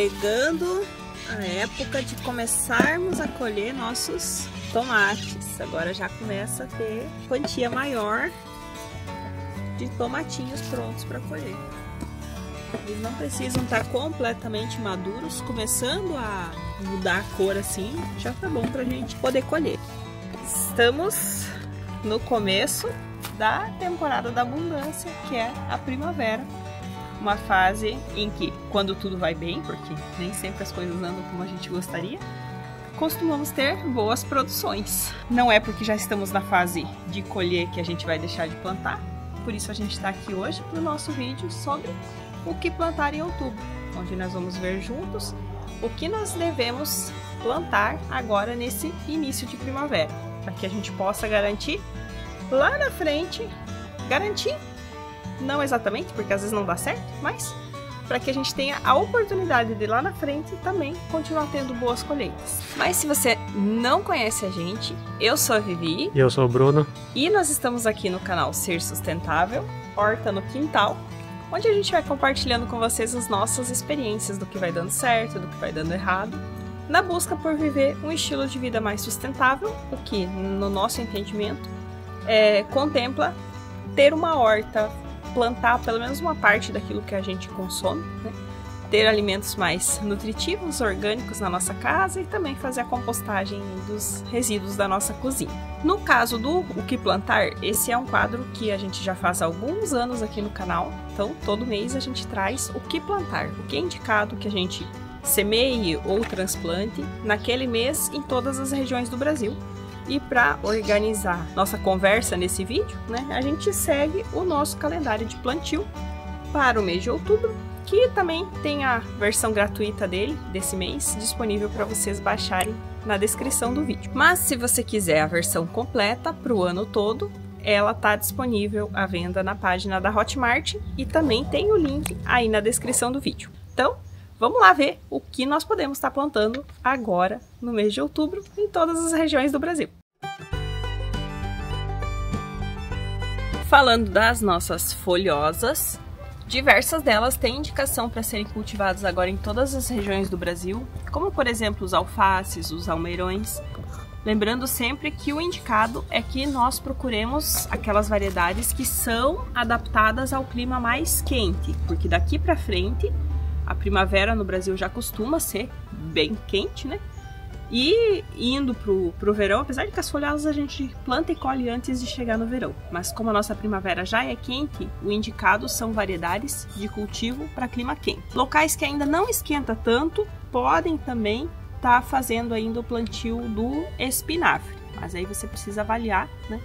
chegando a época de começarmos a colher nossos tomates. Agora já começa a ter quantia maior de tomatinhos prontos para colher. Eles não precisam estar completamente maduros, começando a mudar a cor assim, já tá bom pra gente poder colher. Estamos no começo da temporada da abundância, que é a primavera. Uma fase em que, quando tudo vai bem, porque nem sempre as coisas andam como a gente gostaria, costumamos ter boas produções. Não é porque já estamos na fase de colher que a gente vai deixar de plantar, por isso a gente está aqui hoje para o nosso vídeo sobre o que plantar em outubro, onde nós vamos ver juntos o que nós devemos plantar agora nesse início de primavera, para que a gente possa garantir lá na frente, garantir, não exatamente, porque às vezes não dá certo, mas para que a gente tenha a oportunidade de lá na frente também continuar tendo boas colheitas. Mas se você não conhece a gente, eu sou a Vivi. E eu sou o Bruno. E nós estamos aqui no canal Ser Sustentável, Horta no Quintal, onde a gente vai compartilhando com vocês as nossas experiências do que vai dando certo, do que vai dando errado, na busca por viver um estilo de vida mais sustentável, o que, no nosso entendimento, contempla ter uma horta, plantar pelo menos uma parte daquilo que a gente consome, né? Ter alimentos mais nutritivos, orgânicos na nossa casa e também fazer a compostagem dos resíduos da nossa cozinha. No caso do O Que Plantar, esse é um quadro que a gente já faz há alguns anos aqui no canal, então todo mês a gente traz o que plantar, o que é indicado que a gente semeie ou transplante naquele mês em todas as regiões do Brasil. E para organizar nossa conversa nesse vídeo, né, a gente segue o nosso calendário de plantio para o mês de outubro, que também tem a versão gratuita desse mês, disponível para vocês baixarem na descrição do vídeo. Mas se você quiser a versão completa para o ano todo, ela está disponível à venda na página da Hotmart e também tem o link aí na descrição do vídeo. Então, vamos lá ver o que nós podemos estar plantando agora no mês de outubro em todas as regiões do Brasil. Falando das nossas folhosas, diversas delas têm indicação para serem cultivadas agora em todas as regiões do Brasil, como por exemplo os alfaces, os almeirões. Lembrando sempre que o indicado é que nós procuremos aquelas variedades que são adaptadas ao clima mais quente, porque daqui para frente a primavera no Brasil já costuma ser bem quente, né? E indo pro verão, apesar de que as folhosas a gente planta e colhe antes de chegar no verão, mas como a nossa primavera já é quente, o indicado são variedades de cultivo para clima quente. Locais que ainda não esquenta tanto podem também estar fazendo ainda o plantio do espinafre, mas aí você precisa avaliar, né?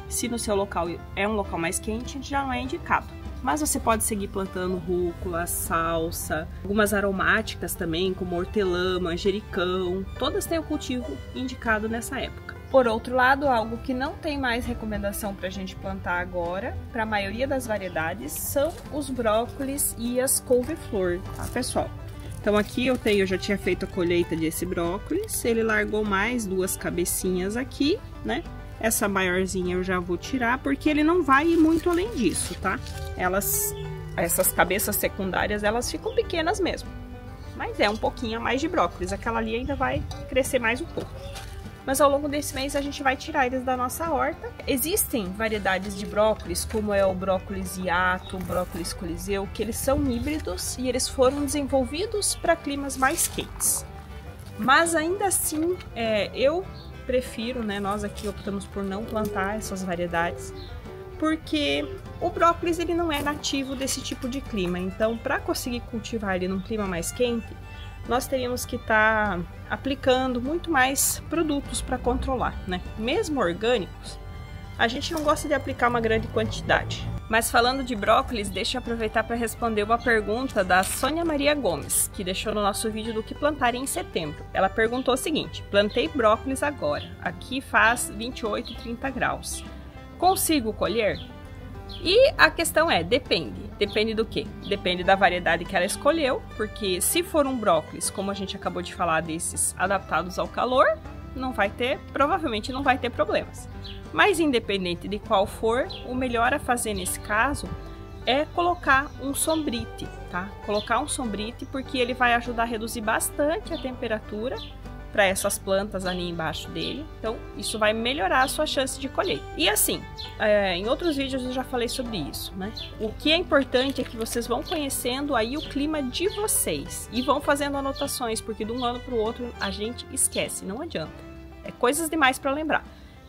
Se no seu local é um local mais quente, já não é indicado. Mas você pode seguir plantando rúcula, salsa, algumas aromáticas também, como hortelã, manjericão. Todas têm o cultivo indicado nessa época. Por outro lado, algo que não tem mais recomendação para a gente plantar agora, para a maioria das variedades, são os brócolis e as couve-flor, tá, pessoal? Então aqui eu já tinha feito a colheita desse brócolis, ele largou mais duas cabecinhas aqui, né? Essa maiorzinha eu já vou tirar, porque ele não vai ir muito além disso, tá? Essas cabeças secundárias, elas ficam pequenas mesmo. Mas é um pouquinho a mais de brócolis. Aquela ali ainda vai crescer mais um pouco. Mas ao longo desse mês a gente vai tirar eles da nossa horta. Existem variedades de brócolis, como é o brócolis hiato, o brócolis coliseu, que eles são híbridos e eles foram desenvolvidos para climas mais quentes. Mas ainda assim, eu prefiro, né, nós aqui optamos por não plantar essas variedades, porque o brócolis ele não é nativo desse tipo de clima, então para conseguir cultivar ele num clima mais quente, nós teríamos que estar aplicando muito mais produtos para controlar, né? Mesmo orgânicos, a gente não gosta de aplicar uma grande quantidade. Mas falando de brócolis, deixa eu aproveitar para responder uma pergunta da Sônia Maria Gomes, que deixou no nosso vídeo do que plantar em setembro. Ela perguntou o seguinte: plantei brócolis agora, aqui faz 28, 30 graus. Consigo colher? E a questão é, depende. Depende do quê? Depende da variedade que ela escolheu, porque se for um brócolis, como a gente acabou de falar, desses adaptados ao calor, provavelmente não vai ter problemas. Mas independente de qual for, o melhor a fazer nesse caso é colocar um sombrite, tá? Colocar um sombrite porque ele vai ajudar a reduzir bastante a temperatura para essas plantas ali embaixo dele. Então, isso vai melhorar a sua chance de colheita. E assim, em outros vídeos eu já falei sobre isso, né? O que é importante é que vocês vão conhecendo aí o clima de vocês e vão fazendo anotações, porque de um ano para o outro a gente esquece, não adianta. É coisas demais para lembrar.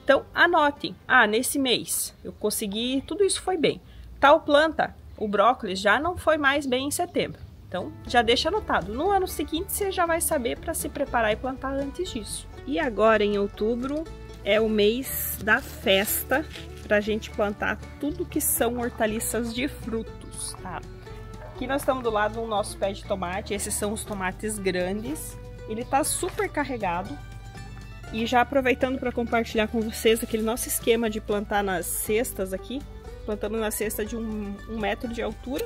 Então, anotem. Ah, nesse mês eu consegui, tudo isso foi bem. Tal planta, o brócolis, já não foi mais bem em setembro. Então, já deixa anotado. No ano seguinte, você já vai saber para se preparar e plantar antes disso. E agora, em outubro, é o mês da festa para a gente plantar tudo que são hortaliças de frutos, tá? Aqui nós estamos do lado do nosso pé de tomate. Esses são os tomates grandes. Ele tá super carregado. E já aproveitando para compartilhar com vocês aquele nosso esquema de plantar nas cestas aqui. Plantamos na cesta de 1 metro de altura.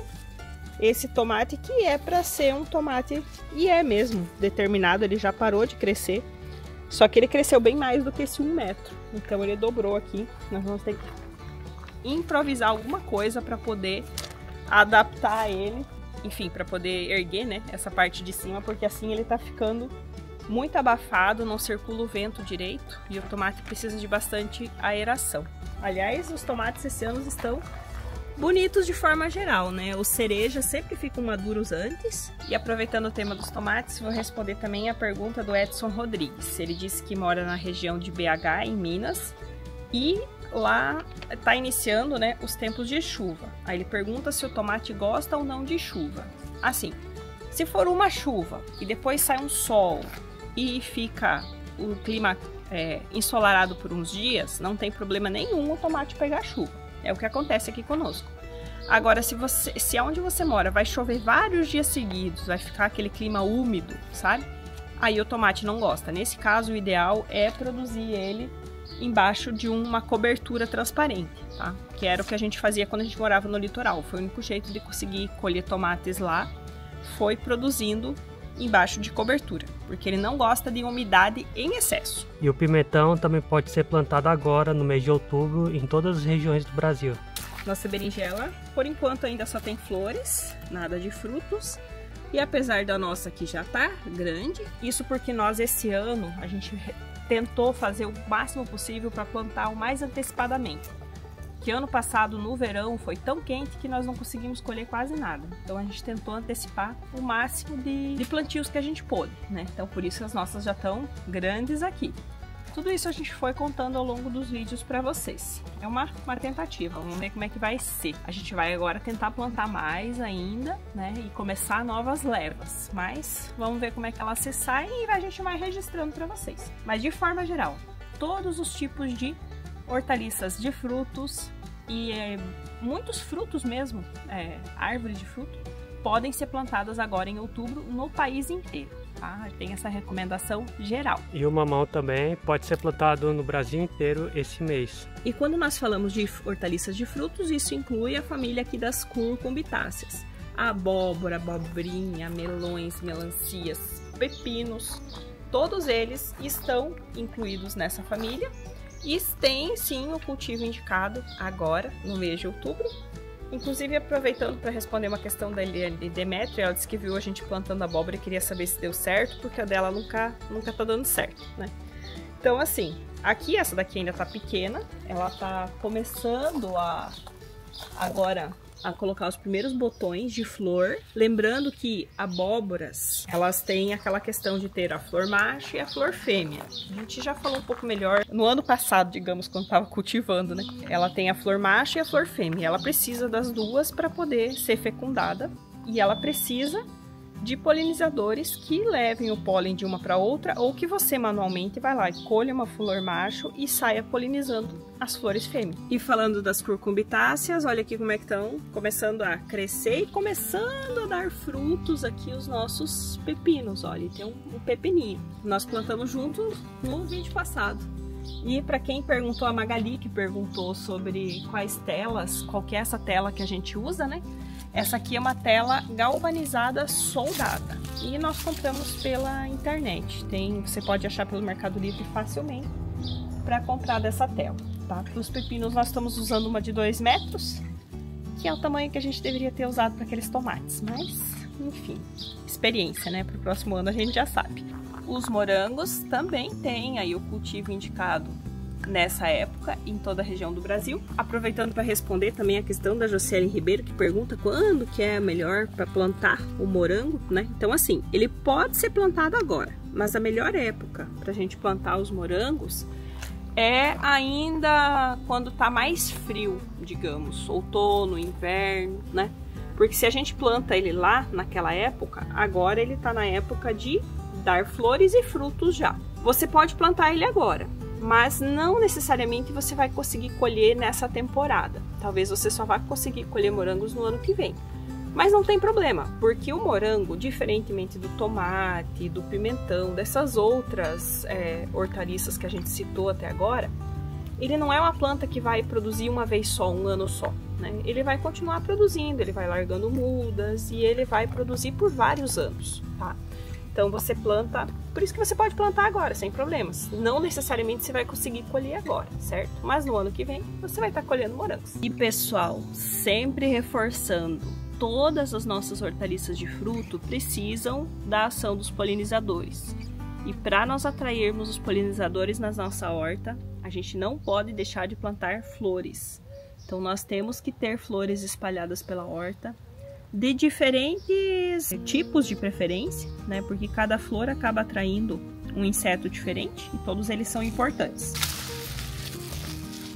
Esse tomate que é para ser um tomate, e é mesmo, determinado, ele já parou de crescer. Só que ele cresceu bem mais do que esse 1 metro. Então ele dobrou aqui. Nós vamos ter que improvisar alguma coisa para poder adaptar ele. Enfim, para poder erguer, né, essa parte de cima, porque assim ele tá ficando muito abafado, não circula o vento direito. E o tomate precisa de bastante aeração. Aliás, os tomates esse ano estão bonitos de forma geral, né? Os cerejas sempre ficam maduros antes. E aproveitando o tema dos tomates, vou responder também a pergunta do Edson Rodrigues. Ele disse que mora na região de BH, em Minas, e lá está iniciando, né, os tempos de chuva. Aí ele pergunta se o tomate gosta ou não de chuva. Assim, se for uma chuva e depois sai um sol e fica o clima ensolarado por uns dias, não tem problema nenhum o tomate pegar chuva. É o que acontece aqui conosco. Agora, se aonde você mora vai chover vários dias seguidos, vai ficar aquele clima úmido, sabe? Aí o tomate não gosta. Nesse caso, o ideal é produzir ele embaixo de uma cobertura transparente, tá? Que era o que a gente fazia quando a gente morava no litoral. Foi o único jeito de conseguir colher tomates lá, foi produzindo embaixo de cobertura, porque ele não gosta de umidade em excesso. E o pimentão também pode ser plantado agora, no mês de outubro, em todas as regiões do Brasil. Nossa berinjela, por enquanto, ainda só tem flores, nada de frutos. E apesar da nossa aqui já tá grande, isso porque nós esse ano, a gente tentou fazer o máximo possível para plantar o mais antecipadamente. Que ano passado, no verão, foi tão quente que nós não conseguimos colher quase nada. Então a gente tentou antecipar o máximo de plantios que a gente pôde, né? Então por isso as nossas já estão grandes aqui. Tudo isso a gente foi contando ao longo dos vídeos para vocês. É uma tentativa, vamos ver como é que vai ser. A gente vai agora tentar plantar mais ainda, né? E começar novas levas. Mas vamos ver como é que elas se saem e a gente vai registrando para vocês. Mas de forma geral, todos os tipos de hortaliças de frutos e muitos frutos mesmo, árvores de fruto, podem ser plantadas agora em outubro no país inteiro, tá? Tem essa recomendação geral. E o mamão também pode ser plantado no Brasil inteiro esse mês. E quando nós falamos de hortaliças de frutos, isso inclui a família aqui das cucumbitáceas. A abóbora, abobrinha, melões, melancias, pepinos, todos eles estão incluídos nessa família. E tem sim o cultivo indicado agora, no mês de outubro. Inclusive, aproveitando para responder uma questão da Eliane Demetrio, ela disse que viu a gente plantando abóbora e queria saber se deu certo, porque a dela nunca tá dando certo, né? Então, assim, aqui essa daqui ainda tá pequena, ela tá começando agora a colocar os primeiros botões de flor. Lembrando que abóboras, elas têm aquela questão de ter a flor macho e a flor fêmea. A gente já falou um pouco melhor no ano passado, digamos, quando estava cultivando, né? Ela tem a flor macho e a flor fêmea. Ela precisa das duas para poder ser fecundada e ela precisa de polinizadores que levem o pólen de uma para outra, ou que você manualmente vai lá e colhe uma flor macho e saia polinizando as flores fêmeas. E falando das cucumbitáceas, olha aqui como é que estão começando a crescer e começando a dar frutos aqui os nossos pepinos. Olha, tem um pepininho. Nós plantamos juntos no vídeo passado. E para quem perguntou, a Magali que perguntou sobre quais telas, qual que é essa tela que a gente usa, né? Essa aqui é uma tela galvanizada soldada e nós compramos pela internet. Você pode achar pelo Mercado Livre facilmente para comprar dessa tela, tá? Para os pepinos nós estamos usando uma de 2 metros que é o tamanho que a gente deveria ter usado para aqueles tomates, mas enfim, experiência, né? Para o próximo ano a gente já sabe. Os morangos também têm aí o cultivo indicado nessa época em toda a região do Brasil. Aproveitando para responder também a questão da Josiele Ribeiro, que pergunta quando que é melhor para plantar o morango, né? Então assim, ele pode ser plantado agora, mas a melhor época para a gente plantar os morangos é ainda quando tá mais frio, digamos, outono, inverno, né? Porque se a gente planta ele lá naquela época, agora ele tá na época de dar flores e frutos já. Você pode plantar ele agora, mas não necessariamente você vai conseguir colher nessa temporada. Talvez você só vá conseguir colher morangos no ano que vem. Mas não tem problema, porque o morango, diferentemente do tomate, do pimentão, dessas outras hortaliças que a gente citou até agora, ele não é uma planta que vai produzir uma vez só, um ano só, né? Ele vai continuar produzindo, ele vai largando mudas e ele vai produzir por vários anos, tá? Então você planta, por isso que você pode plantar agora, sem problemas. Não necessariamente você vai conseguir colher agora, certo? Mas no ano que vem você vai estar colhendo morangos. E pessoal, sempre reforçando, todas as nossas hortaliças de fruto precisam da ação dos polinizadores. E para nós atrairmos os polinizadores na nossa horta, a gente não pode deixar de plantar flores. Então nós temos que ter flores espalhadas pela horta, de diferentes tipos de preferência, né? Porque cada flor acaba atraindo um inseto diferente e todos eles são importantes.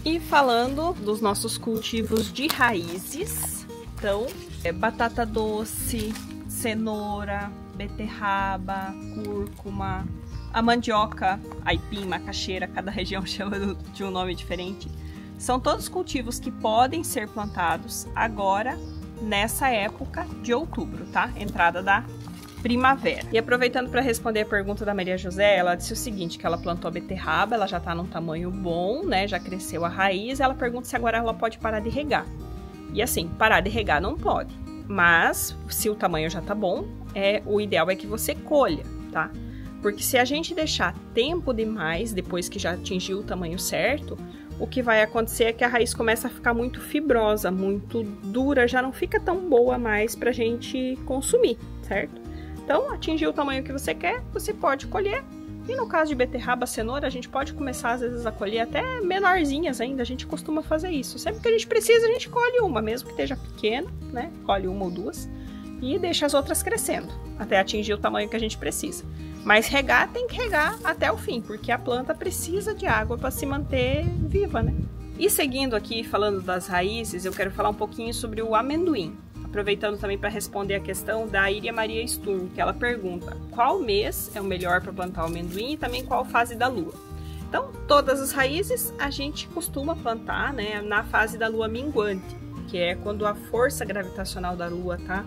E falando dos nossos cultivos de raízes, então, batata doce, cenoura, beterraba, cúrcuma, a mandioca, aipim, macaxeira, cada região chama de um nome diferente. São todos cultivos que podem ser plantados agora, nessa época de outubro, tá? Entrada da primavera. E aproveitando para responder a pergunta da Maria José, ela disse o seguinte, que ela plantou a beterraba, ela já tá num tamanho bom, né? Já cresceu a raiz, ela pergunta se agora ela pode parar de regar. E assim, parar de regar não pode, mas se o tamanho já tá bom, o ideal é que você colha, tá? Porque se a gente deixar tempo demais, depois que já atingiu o tamanho certo, o que vai acontecer é que a raiz começa a ficar muito fibrosa, muito dura, já não fica tão boa mais pra gente consumir, certo? Então, atingiu o tamanho que você quer, você pode colher. E no caso de beterraba, cenoura, a gente pode começar às vezes a colher até menorzinhas ainda, a gente costuma fazer isso. Sempre que a gente precisa, a gente colhe uma, mesmo que esteja pequena, né? Colhe uma ou duas e deixa as outras crescendo, até atingir o tamanho que a gente precisa. Mas regar, tem que regar até o fim, porque a planta precisa de água para se manter viva, né? E seguindo aqui, falando das raízes, eu quero falar um pouquinho sobre o amendoim. Aproveitando também para responder a questão da Iria Maria Sturm, que ela pergunta qual mês é o melhor para plantar o amendoim e também qual fase da lua. Então, todas as raízes a gente costuma plantar, né, na fase da lua minguante, que é quando a força gravitacional da lua tá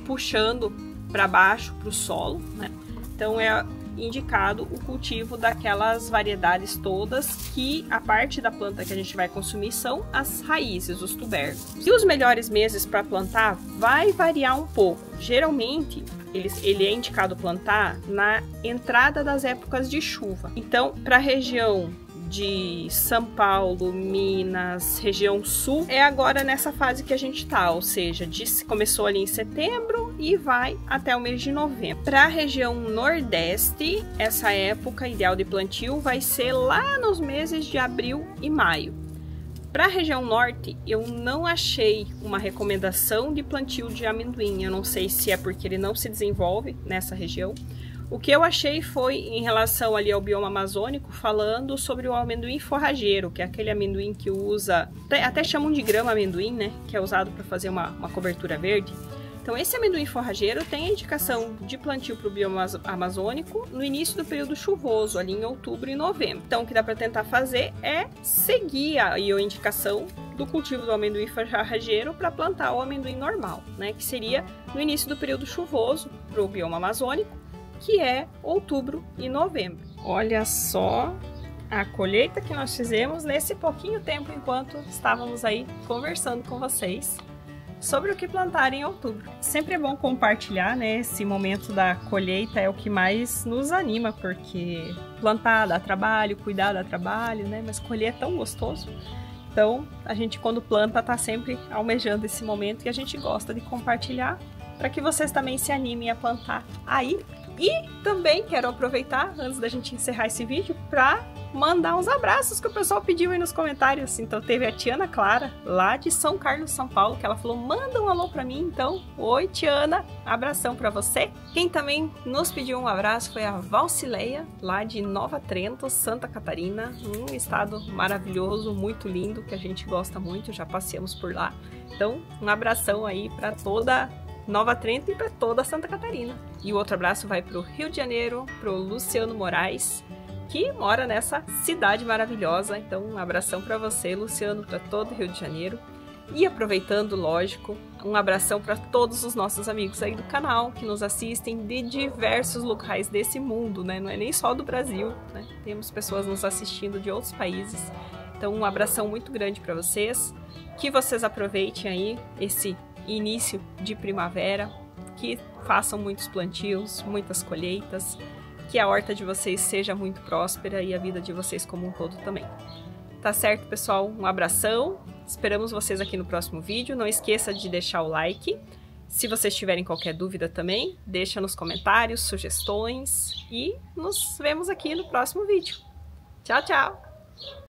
puxando para baixo, para o solo, né? Então é indicado o cultivo daquelas variedades todas que a parte da planta que a gente vai consumir são as raízes, os tubérculos. E os melhores meses para plantar vai variar um pouco. Geralmente ele é indicado plantar na entrada das épocas de chuva. Então, para a região de São Paulo, Minas, região sul, é agora nessa fase que a gente tá, ou seja, começou ali em setembro e vai até o mês de novembro. Para a região nordeste, essa época ideal de plantio vai ser lá nos meses de abril e maio. Para a região norte, eu não achei uma recomendação de plantio de amendoim, eu não sei se é porque ele não se desenvolve nessa região. O que eu achei foi em relação ali ao bioma amazônico, falando sobre o amendoim forrageiro, que é aquele amendoim que usa, até chamam de grama amendoim, né? Que é usado para fazer uma cobertura verde. Então esse amendoim forrageiro tem a indicação de plantio para o bioma amazônico no início do período chuvoso, ali em outubro e novembro. Então o que dá para tentar fazer é seguir a indicação do cultivo do amendoim forrageiro para plantar o amendoim normal, né? Que seria no início do período chuvoso para o bioma amazônico, que é outubro e novembro. Olha só a colheita que nós fizemos nesse pouquinho tempo enquanto estávamos aí conversando com vocês sobre o que plantar em outubro. Sempre é bom compartilhar, né? Esse momento da colheita é o que mais nos anima, porque plantar dá trabalho, cuidar dá trabalho, né? Mas colher é tão gostoso. Então, a gente quando planta tá sempre almejando esse momento e a gente gosta de compartilhar para que vocês também se animem a plantar aí. E também quero aproveitar, antes da gente encerrar esse vídeo, para mandar uns abraços que o pessoal pediu aí nos comentários. Então teve a Tiana Clara, lá de São Carlos, São Paulo, que ela falou, manda um alô para mim. Então, oi Tiana, abração para você. Quem também nos pediu um abraço foi a Valcileia, lá de Nova Trento, Santa Catarina, um estado maravilhoso, muito lindo, que a gente gosta muito, já passeamos por lá. Então, um abração aí para toda Nova Trento e para toda Santa Catarina. E o outro abraço vai para o Rio de Janeiro, para o Luciano Moraes, que mora nessa cidade maravilhosa. Então, um abração para você, Luciano, para todo o Rio de Janeiro. E aproveitando, lógico, um abração para todos os nossos amigos aí do canal, que nos assistem de diversos locais desse mundo, né? Não é nem só do Brasil, né? Temos pessoas nos assistindo de outros países. Então, um abração muito grande para vocês. Que vocês aproveitem aí esse início de primavera, que façam muitos plantios, muitas colheitas, que a horta de vocês seja muito próspera e a vida de vocês como um todo também. Tá certo, pessoal? Um abração, esperamos vocês aqui no próximo vídeo, não esqueça de deixar o like, se vocês tiverem qualquer dúvida também, deixa nos comentários, sugestões e nos vemos aqui no próximo vídeo. Tchau, tchau!